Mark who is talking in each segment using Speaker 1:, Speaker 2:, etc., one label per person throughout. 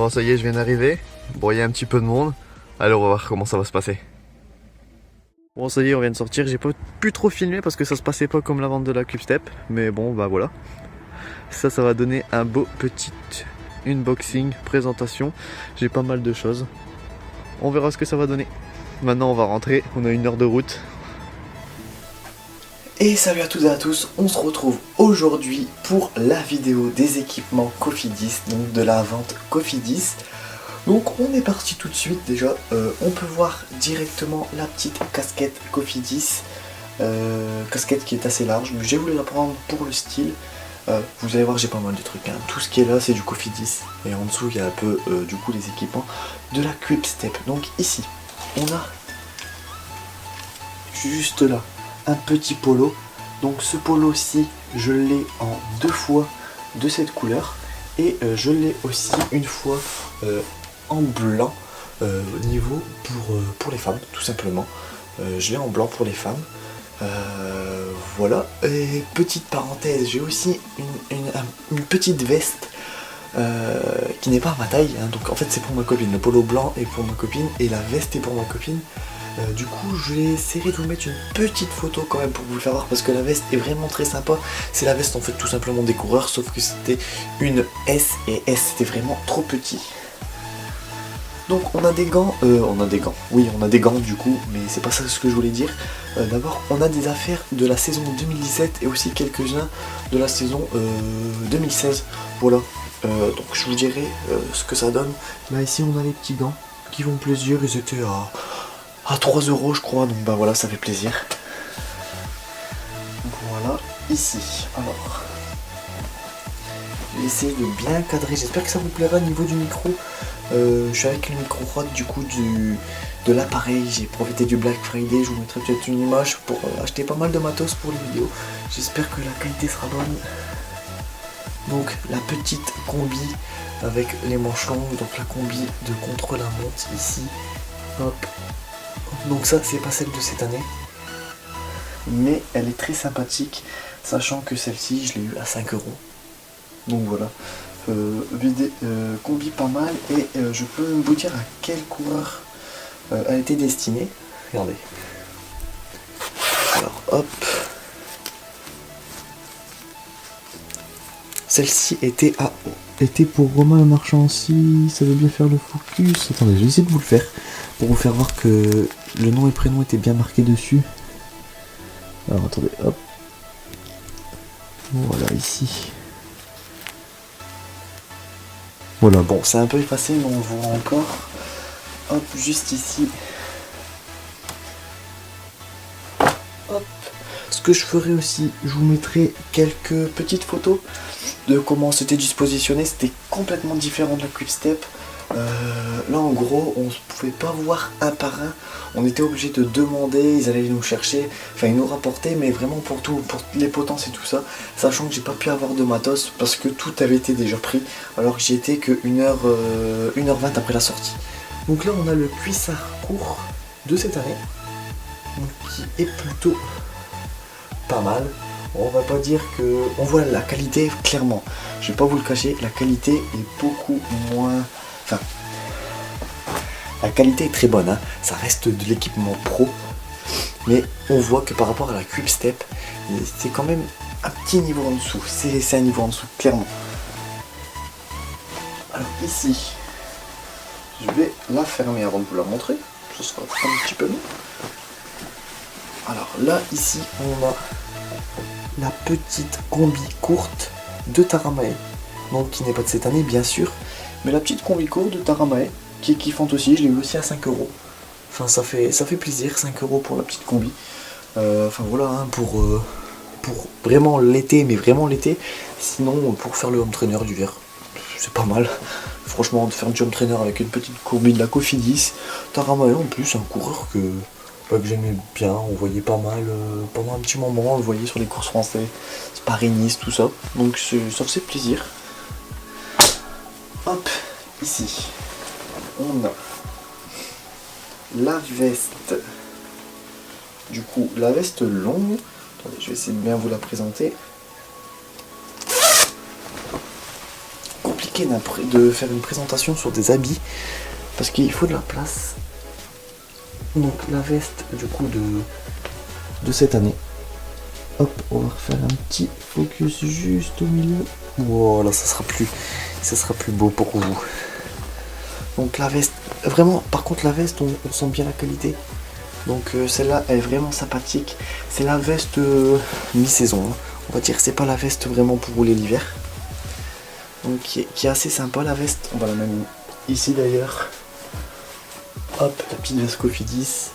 Speaker 1: Bon, ça y est, je viens d'arriver. Bon, il y a un petit peu de monde. Allez, on va voir comment ça va se passer. Bon, ça y est, on vient de sortir. J'ai pas pu trop filmer parce que ça se passait pas comme la vente de la Quickstep. Mais bon, bah voilà. Ça va donner un beau petit unboxing, présentation. J'ai pas mal de choses. On verra ce que ça va donner. Maintenant, on va rentrer. On a 1 heure de route.
Speaker 2: Et salut à toutes et à tous, on se retrouve aujourd'hui pour la vidéo des équipements Cofidis, donc de la vente Cofidis. Donc on est parti tout de suite déjà, on peut voir directement la petite casquette Cofidis, casquette qui est assez large, mais j'ai voulu la prendre pour le style. Vous allez voir, j'ai pas mal de trucs, hein. Tout ce qui est là c'est du Cofidis, et en dessous il y a un peu du coup les équipements de la Quickstep. Donc ici, on a juste là un petit polo. Donc ce polo-ci, je l'ai en 2 fois de cette couleur. Et je l'ai aussi une fois en blanc au niveau pour les femmes, tout simplement. Je l'ai en blanc pour les femmes. Voilà. Et petite parenthèse, j'ai aussi une petite veste qui n'est pas à ma taille, hein. Donc en fait c'est pour ma copine. Le polo blanc est pour ma copine et la veste est pour ma copine. Du coup je vais essayer de vous mettre une petite photo quand même pour vous le faire voir, parce que la veste est vraiment très sympa. C'est la veste en fait tout simplement des coureurs, sauf que c'était une S, et S c'était vraiment trop petit. Donc on a des gants, oui on a des gants du coup, mais c'est pas ça ce que je voulais dire. D'abord on a des affaires de la saison 2017 et aussi quelques-uns de la saison 2016. Voilà, donc je vous dirai ce que ça donne. Là ici on a les petits gants qui font plaisir, ils étaient à 3 € je crois, donc bah voilà, ça fait plaisir. Voilà, ici, alors, je vais essayer de bien cadrer, j'espère que ça vous plaira au niveau du micro. Je suis avec le micro rod du coup de l'appareil, j'ai profité du Black Friday, je vous mettrai peut-être une image pour acheter pas mal de matos pour les vidéos. J'espère que la qualité sera bonne. Donc la petite combi avec les manches longues, donc la combi de contre-la-montre ici, hop. Donc ça c'est pas celle de cette année, mais elle est très sympathique, sachant que celle-ci je l'ai eu à 5 €. Donc voilà, combi pas mal, et je peux vous dire à quel coureur elle était destinée. Regardez. Alors hop. Celle-ci était pour Romain le Marchand, si ça veut bien faire le focus. Attendez, je vais essayer de vous le faire pour vous faire voir que le nom et prénom étaient bien marqués dessus. Alors attendez, hop. Voilà, ici. Voilà, bon, c'est un peu effacé, mais on le voit encore. Hop, juste ici. Hop. Ce que je ferai aussi, je vous mettrai quelques petites photos de comment c'était dispositionné. C'était complètement différent de la Quickstep. Là en gros on ne pouvait pas voir un par un, on était obligé de demander, ils allaient nous chercher, enfin ils nous rapportaient, mais vraiment pour tout, pour les potences et tout ça, sachant que j'ai pas pu avoir de matos parce que tout avait été déjà pris, alors que j'y étais que 1h20 après la sortie. Donc là on a le cuissard court de cette année, donc, qui est plutôt pas mal. On va pas dire que... On voit la qualité clairement, je vais pas vous le cacher, la qualité est beaucoup moins... Enfin, la qualité est très bonne, hein. Ça reste de l'équipement pro, mais on voit que par rapport à la Quickstep, c'est quand même un petit niveau en dessous, c'est un niveau en dessous, clairement. Alors ici, je vais la fermer avant de vous la montrer, ce sera un petit peu mieux. Alors là, ici, on a la petite combi courte de Taramae, donc qui n'est pas de cette année bien sûr, mais la petite combi courte de Taramae qui est kiffante aussi, je l'ai eu aussi à 5 €. Enfin ça fait plaisir, 5 € pour la petite combi. Enfin voilà, hein, pour vraiment l'été, mais vraiment l'été. Sinon pour faire le home trainer d'hiver, c'est pas mal. Franchement, de faire du home trainer avec une petite combi de la Cofidis. Taramae en plus, un coureur que j'aimais bien, on voyait pas mal pendant un petit moment, on le voyait sur les courses françaises, Paris-Nice, tout ça. Donc ça faisait plaisir. Hop, ici, on a la veste, du coup, la veste longue. Attendez, je vais essayer de bien vous la présenter. Compliqué marqué de faire une présentation sur des habits parce qu'il faut de la place. Donc la veste du coup de cette année. Hop, on va refaire un petit focus juste au milieu. Voilà, ça sera plus beau pour vous. Donc la veste, vraiment, par contre la veste, on sent bien la qualité. Donc celle-là, elle est vraiment sympathique. C'est la veste mi-saison. Hein. On va dire que c'est pas la veste vraiment pour rouler l'hiver. Donc qui est assez sympa la veste. On va la mettre ici d'ailleurs. Hop, la petite veste Cofidis.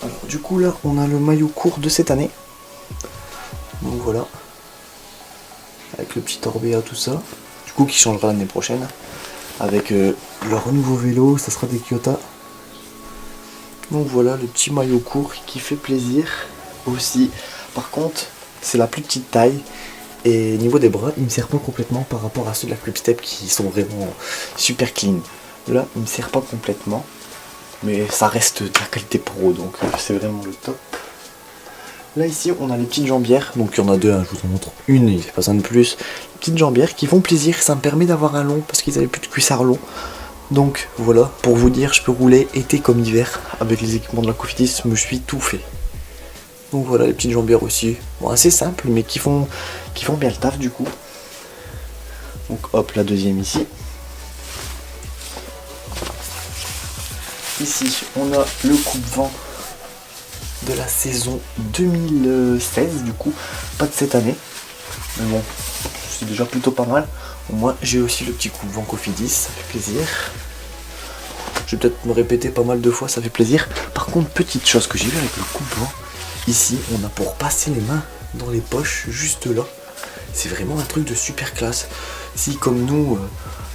Speaker 2: Alors du coup là, on a le maillot court de cette année. Donc voilà. Avec le petit Orbea, tout ça. Du coup qui changera l'année prochaine. Avec leur nouveau vélo, ça sera des Kyoto. Donc voilà le petit maillot court qui fait plaisir aussi. Par contre, c'est la plus petite taille. Et niveau des bras, il me sert pas complètement par rapport à ceux de la Quickstep qui sont vraiment super clean. Là, il me sert pas complètement. Mais ça reste de la qualité pro, donc c'est vraiment le top. Là ici, on a les petites jambières. Donc il y en a deux, hein, je vous en montre une, il n'y a pas un de plus. Les petites jambières qui font plaisir, ça me permet d'avoir un long parce qu'ils avaient plus de cuissard long. Donc voilà, pour vous dire, je peux rouler été comme hiver avec les équipements de la Cofidis, je me suis tout fait. Donc voilà, les petites jambières aussi, bon, assez simples mais qui font bien le taf du coup. Donc hop, la deuxième ici. Ici, on a le coupe-vent de la saison 2016 du coup, pas de cette année. Mais bon, c'est déjà plutôt pas mal. Moi j'ai aussi le petit coupe-vent Cofidis, ça fait plaisir. Je vais peut-être me répéter pas mal de fois, ça fait plaisir. Par contre, petite chose que j'ai vu avec le coupe-vent, ici on a pour passer les mains dans les poches juste là. C'est vraiment un truc de super classe. Si comme nous,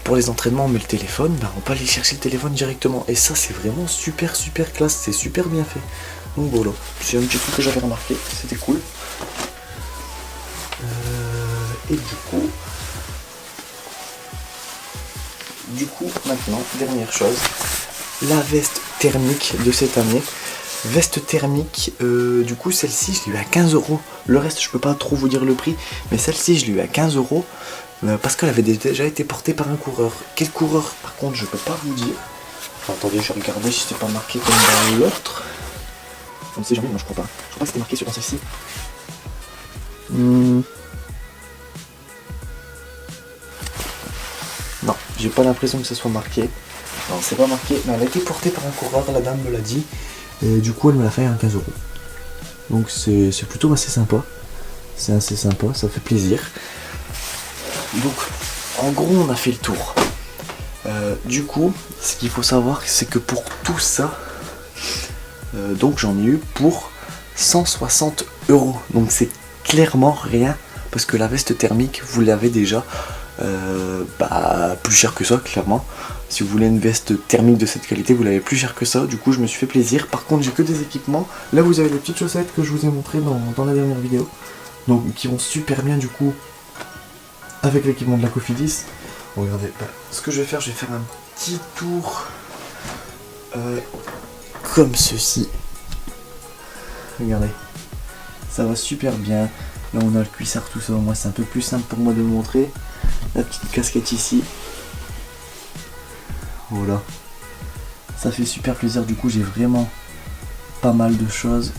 Speaker 2: pour les entraînements on met le téléphone, ben, on peut aller chercher le téléphone directement. Et ça c'est vraiment super classe, c'est super bien fait. Donc voilà, c'est un petit truc que j'avais remarqué, c'était cool. Et du coup, maintenant, dernière chose, la veste thermique de cette année. Veste thermique, du coup celle-ci je l'ai eu à 15 €. Le reste je peux pas trop vous dire le prix, mais celle-ci je l'ai eu à 15 € parce qu'elle avait déjà été portée par un coureur. Quel coureur par contre je peux pas vous dire. Enfin, attendez, je vais regarder si c'est pas marqué comme dans l'autre. On ne sait jamais, non je crois pas. Je crois pas que c'était marqué sur celle-ci. Non, j'ai pas l'impression que ce soit marqué. Non, c'est pas marqué, mais elle a été portée par un coureur, la dame me l'a dit. Et du coup, elle me l'a fait à 15 €. Donc c'est plutôt assez sympa. C'est assez sympa, ça fait plaisir. Donc, en gros, on a fait le tour. Du coup, ce qu'il faut savoir, c'est que pour tout ça, donc j'en ai eu pour 160 €. Donc c'est clairement rien, parce que la veste thermique, vous l'avez déjà. Plus cher que ça clairement. Si vous voulez une veste thermique de cette qualité, vous l'avez plus cher que ça. Du coup je me suis fait plaisir. Par contre j'ai que des équipements. Là vous avez les petites chaussettes que je vous ai montrées dans la dernière vidéo, donc qui vont super bien du coup avec l'équipement de la Cofidis. Regardez, ce que je vais faire un petit tour comme ceci. Regardez, ça va super bien. Là on a le cuissard, tout ça. Moi c'est un peu plus simple pour moi de le montrer. La petite casquette ici. Voilà. Ça fait super plaisir. Du coup j'ai vraiment pas mal de choses.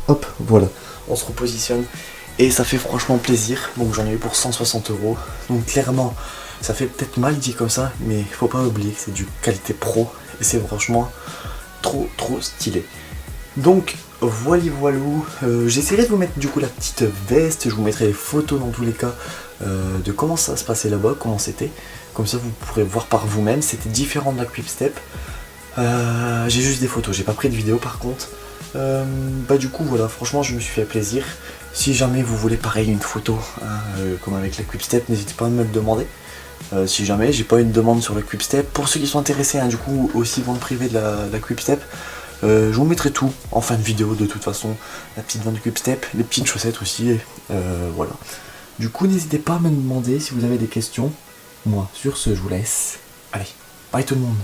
Speaker 2: Hop, voilà. On se repositionne. Et ça fait franchement plaisir. Donc j'en ai eu pour 160 €. Donc clairement, ça fait peut-être mal dit comme ça, mais faut pas oublier que c'est du qualité pro. Et c'est franchement trop stylé. Donc voilou, j'essaierai de vous mettre du coup la petite veste, je vous mettrai les photos dans tous les cas de comment ça se passait là-bas, comment c'était, comme ça vous pourrez voir par vous-même. C'était différent de la Quickstep. J'ai juste des photos, j'ai pas pris de vidéo par contre. Du coup voilà, franchement je me suis fait plaisir. Si jamais vous voulez pareil une photo comme avec la Quickstep, n'hésitez pas à me le demander. Si jamais j'ai pas une demande sur la Quickstep, pour ceux qui sont intéressés du coup aussi vente privée de la Quickstep, je vous mettrai tout en fin de vidéo de toute façon, la petite vente de Quickstep, les petites chaussettes aussi, voilà. Du coup n'hésitez pas à me demander si vous avez des questions. Moi sur ce je vous laisse. Allez, bye tout le monde.